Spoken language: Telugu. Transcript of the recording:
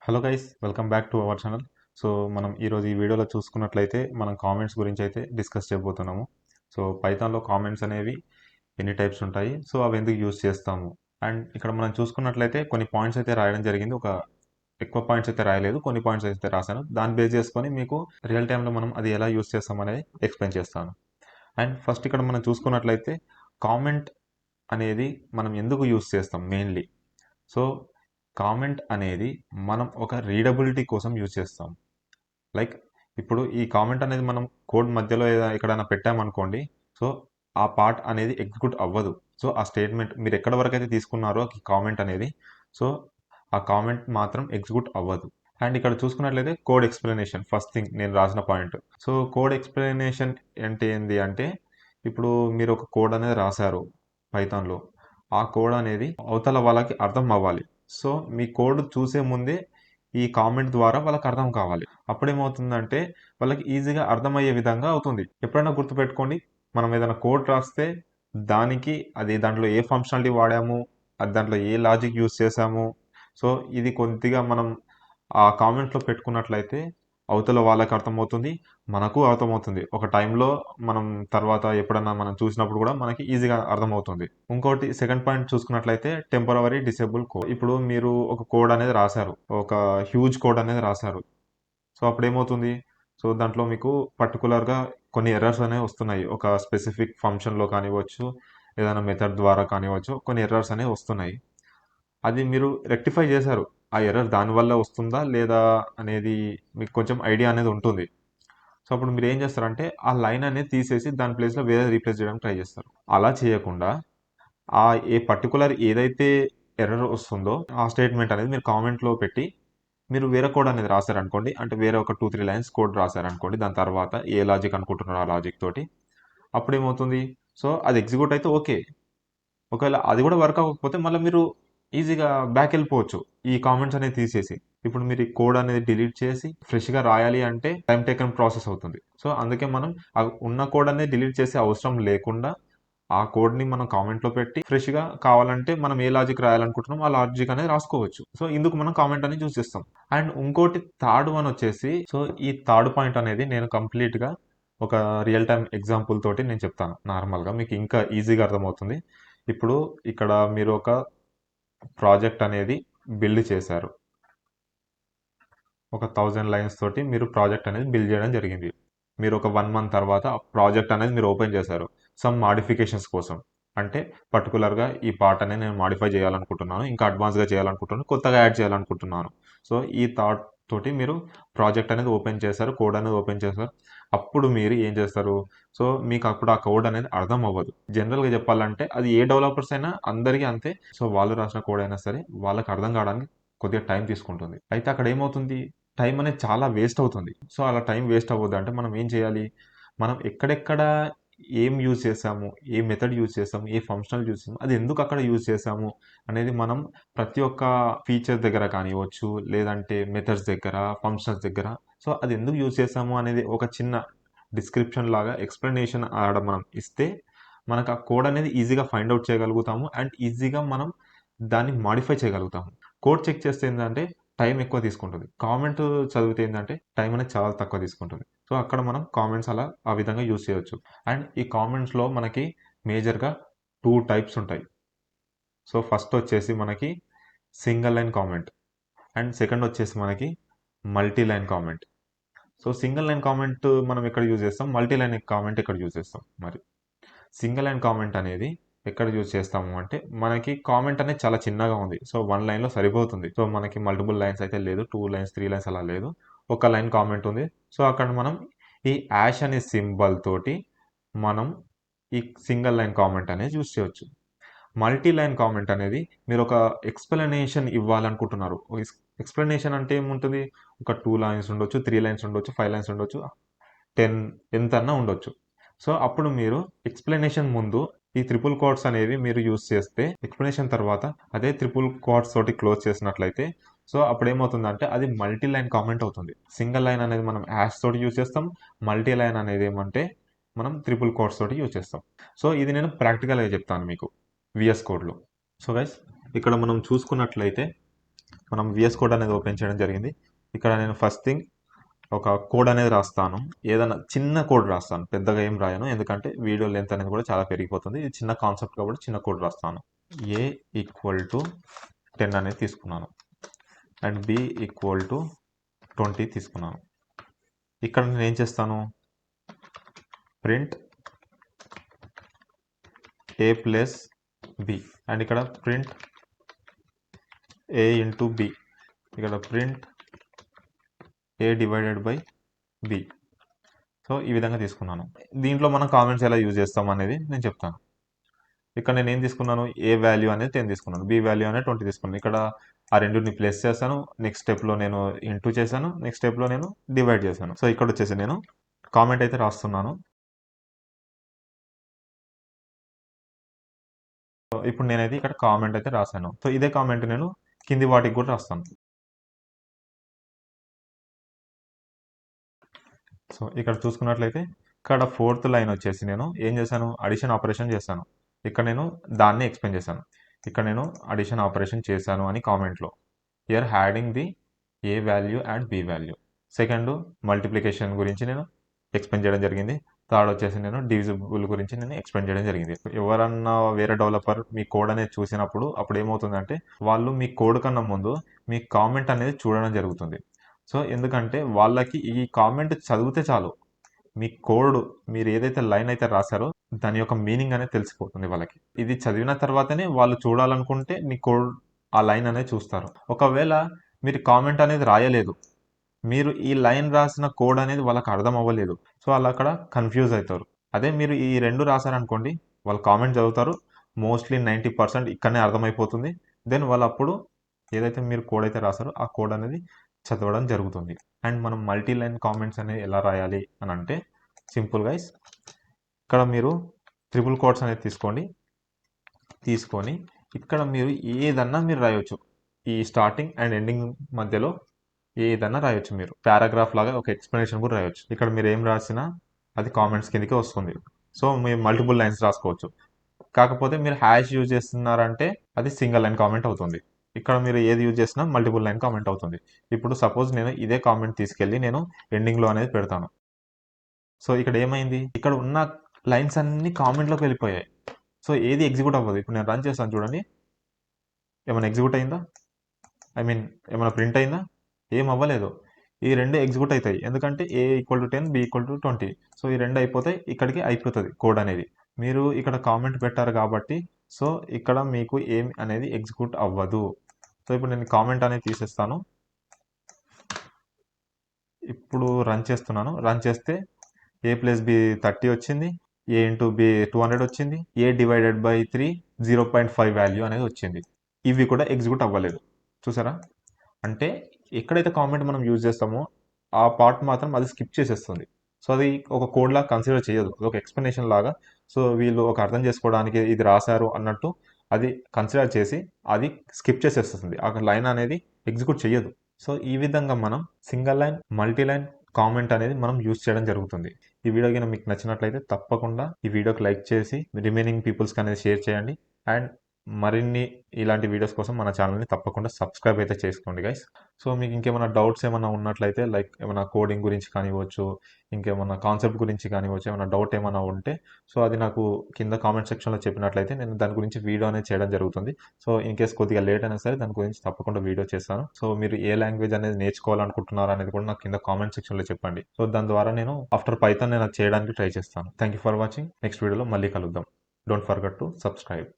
Hello guys, welcome back to our channel. So మనం ఈరోజు ఈ వీడియోలో చూసుకున్నట్లయితే మనం కామెంట్స్ గురించి అయితే డిస్కస్ చేయబోతున్నాము. సో పైథాన్లో కామెంట్స్ అనేవి ఎన్ని టైప్స్ ఉంటాయి, సో అవి ఎందుకు యూజ్ చేస్తాము, అండ్ ఇక్కడ మనం చూసుకున్నట్లయితే కొన్ని పాయింట్స్ అయితే రాయడం జరిగింది. ఎక్కువ పాయింట్స్ అయితే రాయలేదు, కొన్ని పాయింట్స్ అయితే రాశాను. దాన్ని బేస్ చేసుకొని మీకు రియల్ టైంలో మనం అది ఎలా యూజ్ చేస్తాం అనేది ఎక్స్ప్లెయిన్ చేస్తాను. అండ్ ఫస్ట్ ఇక్కడ మనం చూసుకున్నట్లయితే కామెంట్ అనేది మనం ఎందుకు యూజ్ చేస్తాం మెయిన్లీ. సో కామెంట్ అనేది మనం ఒక రీడబిలిటీ కోసం యూజ్ చేస్తాం. లైక్ ఇప్పుడు ఈ కామెంట్ అనేది మనం కోడ్ మధ్యలో ఎక్కడైనా పెట్టామనుకోండి, సో ఆ పార్ట్ అనేది ఎగ్జిక్యూట్ అవ్వదు. సో ఆ స్టేట్మెంట్ మీరు ఎక్కడ వరకు అయితే తీసుకున్నారో ఈ కామెంట్ అనేది, సో ఆ కామెంట్ మాత్రం ఎగ్జిక్యూట్ అవ్వదు. అండ్ ఇక్కడ చూసుకున్నట్లయితే కోడ్ ఎక్స్ప్లెనేషన్ ఫస్ట్ థింగ్ నేను రాసిన పాయింట్. సో కోడ్ ఎక్స్ప్లెనేషన్ అంటే ఏంటి అంటే, ఇప్పుడు మీరు ఒక కోడ్ అనేది రాశారు పైథాన్లో. ఆ కోడ్ అనేది అవతల వాళ్ళకి అర్థం అవ్వాలి. సో మీ కోడ్ చూసే ముందే ఈ కామెంట్ ద్వారా వాళ్ళకి అర్థం కావాలి. అప్పుడేమవుతుందంటే వాళ్ళకి ఈజీగా అర్థమయ్యే విధంగా అవుతుంది. ఎప్పుడైనా గుర్తుపెట్టుకోండి, మనం ఏదైనా కోడ్ రాస్తే దానికి అది దాంట్లో ఏ ఫంక్షనాలిటీ వాడాము, అది దాంట్లో ఏ లాజిక్ యూజ్ చేసాము, సో ఇది కొద్దిగా మనం ఆ కామెంట్లో పెట్టుకున్నట్లయితే అవతల వాళ్ళకి అర్థమవుతుంది, మనకు అర్థమవుతుంది. ఒక టైంలో మనం తర్వాత ఎప్పుడన్నా మనం చూసినప్పుడు కూడా మనకి ఈజీగా అర్థమవుతుంది. ఇంకోటి సెకండ్ పాయింట్ చూసుకున్నట్లయితే టెంపరవరీ డిసేబుల్ కోడ్. ఇప్పుడు మీరు ఒక కోడ్ అనేది రాశారు, ఒక హ్యూజ్ కోడ్ అనేది రాశారు. సో అప్పుడు ఏమవుతుంది, సో దాంట్లో మీకు పర్టికులర్గా కొన్ని ఎర్రర్స్ అనేవి వస్తున్నాయి. ఒక స్పెసిఫిక్ ఫంక్షన్లో కానివ్వచ్చు, ఏదైనా మెథడ్ ద్వారా కానివ్వచ్చు, కొన్ని ఎర్రర్స్ అనేవి వస్తున్నాయి. అది మీరు రెక్టిఫై చేశారు. ఆ ఎర్రర్ దానివల్ల వస్తుందా లేదా అనేది మీకు కొంచెం ఐడియా అనేది ఉంటుంది. సో అప్పుడు మీరు ఏం చేస్తారంటే ఆ లైన్ అనేది తీసేసి దాని ప్లేస్లో వేరే రీప్లేస్ చేయడానికి ట్రై చేస్తారు. అలా చేయకుండా ఆ ఏ పర్టికులర్ ఏదైతే ఎర్రర్ వస్తుందో ఆ స్టేట్మెంట్ అనేది మీరు కామెంట్లో పెట్టి మీరు వేరే కోడ్ అనేది రాశారనుకోండి, అంటే వేరే ఒక 2-3 లైన్స్ కోడ్ రాశారనుకోండి, దాని తర్వాత ఏ లాజిక్ అనుకుంటున్నారో ఆ లాజిక్ తోటి అప్పుడు ఏమవుతుంది, సో అది ఎగ్జిక్యూట్ అయితే ఓకే. ఒకవేళ అది కూడా వర్క్ అవ్వకపోతే మళ్ళీ మీరు ఈజీగా బ్యాక్ వెళ్ళిపోవచ్చు ఈ కామెంట్స్ అనేది తీసేసి. ఇప్పుడు మీరు ఈ కోడ్ అనేది డిలీట్ చేసి ఫ్రెష్గా రాయాలి అంటే టైం టేకన్ ప్రాసెస్ అవుతుంది. సో అందుకే మనం ఆ ఉన్న కోడ్ అనేది డిలీట్ చేసే అవసరం లేకుండా ఆ కోడ్ని మనం కామెంట్లో పెట్టి ఫ్రెష్గా కావాలంటే మనం ఏ లాజిక్ రాయాలనుకుంటున్నాం ఆ లాజిక్ అనేది రాసుకోవచ్చు. సో ఇందుకు మనం కామెంట్ అనేది యూజ్ చేస్తాం. అండ్ ఇంకోటి థర్డ్ వన్ వచ్చేసి, సో ఈ థర్డ్ పాయింట్ అనేది నేను కంప్లీట్గా ఒక రియల్ టైమ్ ఎగ్జాంపుల్ తోటి నేను చెప్తాను. నార్మల్గా మీకు ఇంకా ఈజీగా అర్థమవుతుంది. ఇప్పుడు ఇక్కడ మీరు ఒక ప్రాజెక్ట్ అనేది బిల్డ్ చేశారు. ఒక 1000 లైన్స్ తోటి మీరు ప్రాజెక్ట్ అనేది బిల్డ్ చేయడం జరిగింది. మీరు ఒక 1 మంత్ తర్వాత ఆ ప్రాజెక్ట్ అనేది మీరు ఓపెన్ చేశారు సమ్ మాడిఫికేషన్స్ కోసం. అంటే పర్టికులర్గా ఈ పార్ట్ అనేది నేను మాడిఫై చేయాలనుకుంటున్నాను, ఇంకా అడ్వాన్స్గా చేయాలనుకుంటున్నాను, కొత్తగా యాడ్ చేయాలనుకుంటున్నాను. సో ఈ థాట్ తోటి మీరు ప్రాజెక్ట్ అనేది ఓపెన్ చేశారు, కోడ్ అనేది ఓపెన్ చేశారు. అప్పుడు మీరు ఏం చేస్తారు, సో మీకు అప్పుడు ఆ కోడ్ అనేది అర్థం అవ్వదు. జనరల్గా చెప్పాలంటే అది ఏ డెవలపర్స్ అయినా అందరికీ అంతే. సో వాళ్ళు రాసిన కోడ్ అయినా సరే వాళ్ళకి అర్థం కావడానికి కొద్దిగా టైం తీసుకుంటుంది. అయితే అక్కడ ఏమవుతుంది, టైం అనేది చాలా వేస్ట్ అవుతుంది. సో అలా టైం వేస్ట్ అవ్వద్దు అంటే మనం ఏం చేయాలి, మనం ఎక్కడెక్కడ ఏం యూజ్ చేసాము, ఏ మెథడ్ యూజ్ చేసాము, ఏ ఫంక్షనల్ యూజ్ చేసాము, అది ఎందుకు అక్కడ యూజ్ చేసాము అనేది మనం ప్రతి ఒక్క ఫీచర్ దగ్గర కానివ్వచ్చు, లేదంటే మెథడ్స్ దగ్గర, ఫంక్షన్స్ దగ్గర, సో అది ఎందుకు యూజ్ చేసాము అనేది ఒక చిన్న డిస్క్రిప్షన్ లాగా ఎక్స్ప్లెనేషన్ ఆడ మనం ఇస్తే మనకు ఆ కోడ్ అనేది ఈజీగా ఫైండ్ అవుట్ చేయగలుగుతాము. అండ్ ఈజీగా మనం దాన్ని మాడిఫై చేయగలుగుతాము. కోడ్ చెక్ చేస్తే ఏంటంటే టైం ఎక్కువ తీసుకుంటుంది. కామెంట్ చదివితే ఏంటంటే టైం అనేది చాలా తక్కువ తీసుకుంటుంది. సో అక్కడ మనం కామెంట్స్ అలా ఆ విధంగా యూజ్ చేయొచ్చు. అండ్ ఈ కామెంట్స్లో మనకి మేజర్గా 2 టైప్స్ ఉంటాయి. సో ఫస్ట్ వచ్చేసి మనకి single line comment and second వచ్చేసి మనకి multi line comment. So single line comment మనం ఎక్కడ యూజ్ చేస్తాం, మల్టీ లైన్ కామెంట్ ఎక్కడ యూజ్ చేస్తాం. మరి సింగిల్ లైన్ కామెంట్ అనేది ఎక్కడ యూజ్ చేస్తాము అంటే, మనకి కామెంట్ అనేది చాలా చిన్నగా ఉంది. సో 1 లైన్లో సరిపోతుంది. సో మనకి మల్టిపుల్ లైన్స్ అయితే లేదు, 2 లైన్స్ 3 లైన్స్ అలా లేదు, ఒక లైన్ కామెంట్ ఉంది. సో అక్కడ మనం ఈ యాష్ అనే సింబల్ తోటి మనం ఈ సింగిల్ లైన్ కామెంట్ అనేది యూజ్ చేయొచ్చు. మల్టీ లైన్ కామెంట్ అనేది మీరు ఒక ఎక్స్ప్లెనేషన్ ఇవ్వాలనుకుంటున్నారు. ఎక్స్ప్లెనేషన్ అంటే ఏముంటుంది, ఒక 2 లైన్స్ ఉండొచ్చు, 3 లైన్స్ ఉండొచ్చు, 5 లైన్స్ ఉండొచ్చు, 10 ఎంతన్నా ఉండొచ్చు. సో అప్పుడు మీరు ఎక్స్ప్లెనేషన్ ముందు ఈ ట్రిపుల్ కోట్స్ అనేవి మీరు యూజ్ చేస్తే, ఎక్స్ప్లెనేషన్ తర్వాత అదే ట్రిపుల్ కోట్స్ తోటి క్లోజ్ చేసినట్లయితే, సో అప్పుడు ఏమవుతుందంటే అది మల్టీ లైన్ కామెంట్ అవుతుంది. సింగిల్ లైన్ అనేది మనం యాష్ తోటి యూజ్ చేస్తాం, మల్టీ లైన్ అనేది ఏమంటే మనం ట్రిపుల్ కోట్స్ తోటి యూజ్ చేస్తాం. సో ఇది నేను ప్రాక్టికల్గా చెప్తాను మీకు విఎస్ కోడ్లో. సో గైస్ ఇక్కడ మనం చూసుకున్నట్లయితే మనం విఎస్ కోడ్ అనేది ఓపెన్ చేయడం జరిగింది. ఇక్కడ నేను ఫస్ట్ థింగ్ ఒక కోడ్ అనేది రాస్తాను. ఏదైనా చిన్న కోడ్ రాస్తాను, పెద్దగా ఏం రాయను, ఎందుకంటే వీడియో లెంత్ అనేది కూడా చాలా పెరిగిపోతుంది. ఇది చిన్న కాన్సెప్ట్ కాబట్టి చిన్న కోడ్ రాస్తాను. a = 10 అనేది తీసుకున్నాను అండ్ b = 20 తీసుకున్నాను. ఇక్కడ నేను ఏం చేస్తాను, print a plus b and ఇక్కడ ప్రింట్ a ఇంటూ b, ఇక్కడ print a divided by b. So ఈ విధంగా తీసుకున్నాను. దీంట్లో మనం కామెంట్స్ ఎలా యూజ్ చేస్తాం అనేది నేను చెప్తాను. ఇక్కడ నేను ఏం తీసుకున్నాను, ఏ వాల్యూ అనేది 10 తీసుకున్నాను, బి వాల్యూ అనేది 20 తీసుకున్నాను. ఇక్కడ ఆ రెండుని ప్లస్ చేశాను, నెక్స్ట్ స్టెప్లో నేను ఇంటూ చేశాను, నెక్స్ట్ స్టెప్లో నేను డివైడ్ చేశాను. సో ఇక్కడ వచ్చేసి నేను కామెంట్ అయితే రాస్తున్నాను. ఇప్పుడు నేనైతే ఇక్కడ కామెంట్ అయితే రాశాను. సో ఇదే కామెంట్ నేను కింది వాటికి కూడా రాస్తాను. సో ఇక్కడ చూసుకున్నట్లయితే ఇక్కడ 4th లైన్ వచ్చేసి నేను ఏం చేశాను, అడిషన్ ఆపరేషన్ చేశాను. ఇక్కడ నేను దాన్ని ఎక్స్ప్లెయిన్ చేశాను. ఇక్కడ నేను అడిషన్ ఆపరేషన్ చేశాను అని కామెంట్లో, here adding the A value and B value. Second multiplication గురించి నేను ఎక్స్ప్లెయిన్ చేయడం జరిగింది. థర్డ్ వచ్చేసి నేను డివిజిబుల్ గురించి నేను ఎక్స్ప్లెయిన్ చేయడం జరిగింది. ఎవరన్నా వేరే డెవలపర్ మీ కోడ్ అనేది చూసినప్పుడు అప్పుడు ఏమవుతుందంటే వాళ్ళు మీ కోడ్ కన్నా ముందు మీ కామెంట్ అనేది చూడడం జరుగుతుంది. సో ఎందుకంటే వాళ్ళకి ఈ కామెంట్ చదివితే చాలు, మీ కోడ్ మీరు ఏదైతే లైన్ అయితే రాశారో దాని యొక్క మీనింగ్ అనేది తెలిసిపోతుంది వాళ్ళకి. ఇది చదివిన తర్వాతనే వాళ్ళు చూడాలనుకుంటే మీ కోడ్ ఆ లైన్ అనేది చూస్తారు. ఒకవేళ మీరు కామెంట్ అనేది రాయలేదు, మీరు ఈ లైన్ రాసిన కోడ్ అనేది వాళ్ళకి అర్థం అవ్వలేదు, సో వాళ్ళు అక్కడ కన్ఫ్యూజ్ అవుతారు. అదే మీరు ఈ రెండు రాశారనుకోండి, వాళ్ళు కామెంట్ చదువుతారు, మోస్ట్లీ 90% ఇక్కడనే అర్థమైపోతుంది. దెన్ వాళ్ళు అప్పుడు ఏదైతే మీరు కోడ్ అయితే రాశారో ఆ కోడ్ అనేది చదవడం జరుగుతుంది. అండ్ మనం మల్టీ లైన్ కామెంట్స్ అనేది ఎలా రాయాలి అని అంటే సింపుల్ గైస్, ఇక్కడ మీరు ట్రిపుల్ కోట్స్ అనేది తీసుకొని ఇక్కడ మీరు ఏదన్నా మీరు రాయొచ్చు. ఈ స్టార్టింగ్ అండ్ ఎండింగ్ మధ్యలో ఏదన్నా రాయొచ్చు. మీరు పారాగ్రాఫ్ లాగా ఒక ఎక్స్ప్లెనేషన్ కూడా రాయొచ్చు. ఇక్కడ మీరు ఏం రాసినా అది కామెంట్స్ కిందకే వస్తుంది. సో మీరు మల్టిపుల్ లైన్స్ రాసుకోవచ్చు. కాకపోతే మీరు హ్యాష్ యూజ్ చేస్తున్నారంటే అది సింగిల్ లైన్ కామెంట్ అవుతుంది. ఇక్కడ మీరు ఏది యూజ్ చేసినా మల్టిపుల్ లైన్ కామెంట్ అవుతుంది. ఇప్పుడు సపోజ్ నేను ఇదే కామెంట్ తీసుకెళ్ళి నేను ఎండింగ్లో అనేది పెడతాను. సో ఇక్కడ ఏమైంది, ఇక్కడ ఉన్న లైన్స్ అన్ని కామెంట్లోకి వెళ్ళిపోయాయి. సో ఏది ఎగ్జిక్యూట్ అవ్వదు. ఇప్పుడు నేను రన్ చేస్తాను చూడండి, ఏమైనా ఎగ్జిక్యూట్ అయిందా, ఏమైనా ప్రింట్ అయిందా, ఏం అవ్వలేదు. ఈ రెండు ఎగ్జిక్యూట్ అవుతాయి, ఎందుకంటే a = 10 b = 20. సో ఈ రెండు అయిపోతాయి, ఇక్కడికి అయిపోతుంది కోడ్ అనేది. మీరు ఇక్కడ కామెంట్ పెట్టారు కాబట్టి సో ఇక్కడ మీకు ఏం అనేది ఎగ్జిక్యూట్ అవ్వదు. సో ఇప్పుడు నేను కామెంట్ అనేది తీసేస్తాను. ఇప్పుడు రన్ చేస్తున్నాను. రన్ చేస్తే a + b 30 వచ్చింది, a × b 200 వచ్చింది, a డివైడెడ్ బై 3 0.5 వాల్యూ అనేది వచ్చింది. ఇవి కూడా ఎగ్జిక్యూట్ అవ్వలేదు. చూసారా, అంటే ఎక్కడైతే కామెంట్ మనం యూజ్ చేస్తామో ఆ పార్ట్ మాత్రం అది స్కిప్ చేసేస్తుంది. సో అది ఒక కోడ్ లాగా కన్సిడర్ చేయదు, అది ఒక ఎక్స్ప్లెనేషన్ లాగా. సో వీళ్ళు ఒక అర్థం చేసుకోవడానికి ఇది రాశారు అన్నట్టు అది కన్సిడర్ చేసి అది స్కిప్ చేసేస్తుంది, ఆ లైన్ అనేది ఎగ్జిక్యూట్ చేయదు. సో ఈ విధంగా మనం single line, multi line comment అనేది మనం యూజ్ చేయడం జరుగుతుంది. ఈ వీడియో కనుక మీకు నచ్చినట్లయితే తప్పకుండా ఈ వీడియోకి లైక్ చేసి రిమైనింగ్ పీపుల్స్కి అనేది షేర్ చేయండి. అండ్ మరిన్ని ఇలాంటి వీడియోస్ కోసం మన ఛానల్ని తప్పకుండా సబ్స్క్రైబ్ అయితే చేసుకోండి గైస్. సో మీకు ఇంకేమైనా డౌట్స్ ఏమైనా ఉన్నట్లయితే, లైక్ ఏమైనా కోడింగ్ గురించి కానివ్వచ్చు, ఇంకేమైనా కాన్సెప్ట్ గురించి కానివ్వచ్చు, ఏమైనా డౌట్ ఏమైనా ఉంటే సో అది నాకు కింద కామెంట్ సెక్షన్లో చెప్పినట్లయితే నేను దాని గురించి వీడియో అనేది చేయడం జరుగుతుంది. సో ఇన్ కేస్ కొద్దిగా లేట్ అయినా సరే దాని గురించి తప్పకుండా వీడియో చేస్తాను. సో మీరు ఏ లాంగ్వేజ్ అనేది నేర్చుకోవాలనుకుంటున్నారు అనేది కూడా నాకు కింద కామెంట్ సెక్షన్లో చెప్పండి. సో దాని ద్వారా నేను ఆఫ్టర్ పైథాన్ నేను చేయడానికి ట్రై చేస్తాను. Thank you for watching. Next వీడియోలో మళ్ళీ కలుద్దాం. Don't forget to subscribe.